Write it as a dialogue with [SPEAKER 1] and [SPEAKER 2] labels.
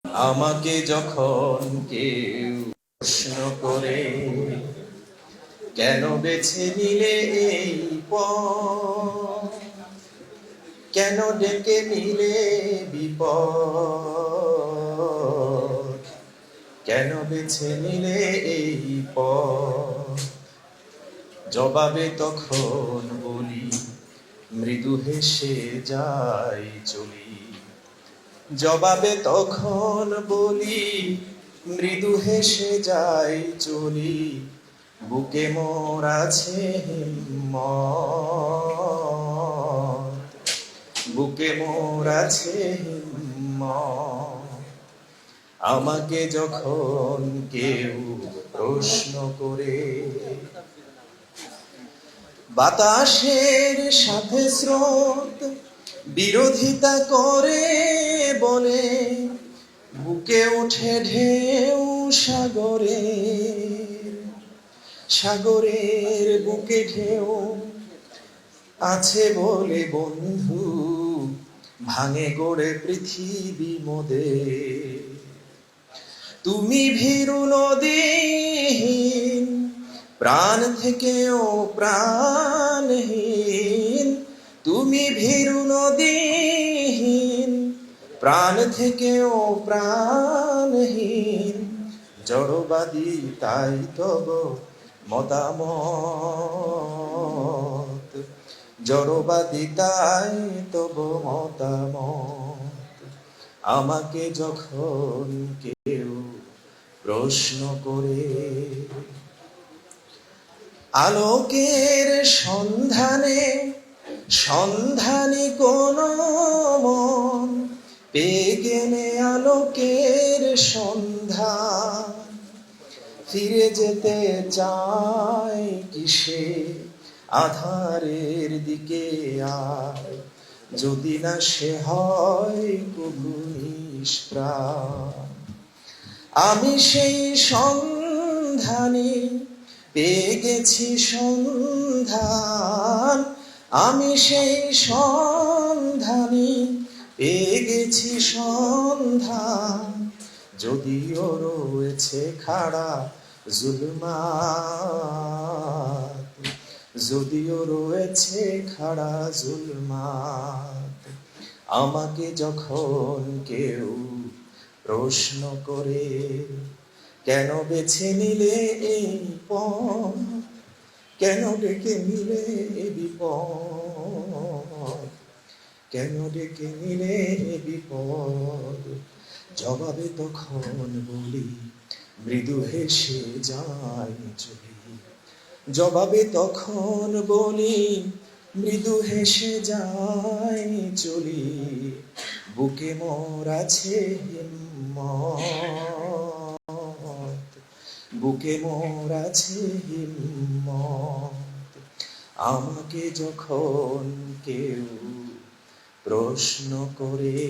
[SPEAKER 1] আমাকে যখন কেউ প্রশ্ন করে, কেন বেছে নিলে এই পথ, কেন ডেকে নিলে বিপদ, কেন বেছে নিলে এই পথ, জবাবে তখন বলি মৃদু হেসে যাই চলি। জবাবে তখন বলি মৃদু হেসে যাই চলি। বুকে মোর আছে হিম্মত, বুকে মোর আছে হিম্মত। আমাকে যখন কেউ প্রশ্ন করে, বাতাসের সাথে স্রোত বিরোধিতা করে বলে, বুকে ওঠে ঢেউ সাগরের, সাগরের বুকে ঢেউ আছে বলে বন্ধু ভাঙে গড়ে পৃথিবী মোদের। তুমি ভীরু নদীহীন, প্রাণ থেকেও প্রাণহীন। তুমি ভীরু নদীহীন, প্রাণ থেকেও প্রাণহীন। জড়বাদী তাই তব মতামত, জড়বাদী তাই তব মতামত। আমাকে যখন কেউ প্রশ্ন করে, আলোকের সন্ধানে সন্ধানী কোন মন পেয়ে গেলে আলোকের সন্ধান, ফিরে যেতে চায় কিসে আধারের দিকে আর, যদি না সে হয় কবু নিষ্প্রাণ। আমি সেই সন্ধানী পেয়ে গেছি সন্ধান, আমি সেই সন্ধানী পেয়ে গেছি সন্ধান। যদিও রয়েছে খাড়া জুলমাত, যদিও রয়েছে খাড়া জুলমাত। আমাকে যখন কেউ প্রশ্ন করে, কেন বেছে নিলে এই পথ, কেন ডেকে নিলে বিপদ, কেন ডেকে নিলে বিপদ, জবাবে তখন বলি মৃদু হেসে যাই চলি। জবাবে তখন বলি মৃদু হেসে যাই চলি। বুকে মোর আছে হিম্মত, বুকে মোর আছে হিম্মত। আমাকে যখন কেউ প্রশ্ন করে।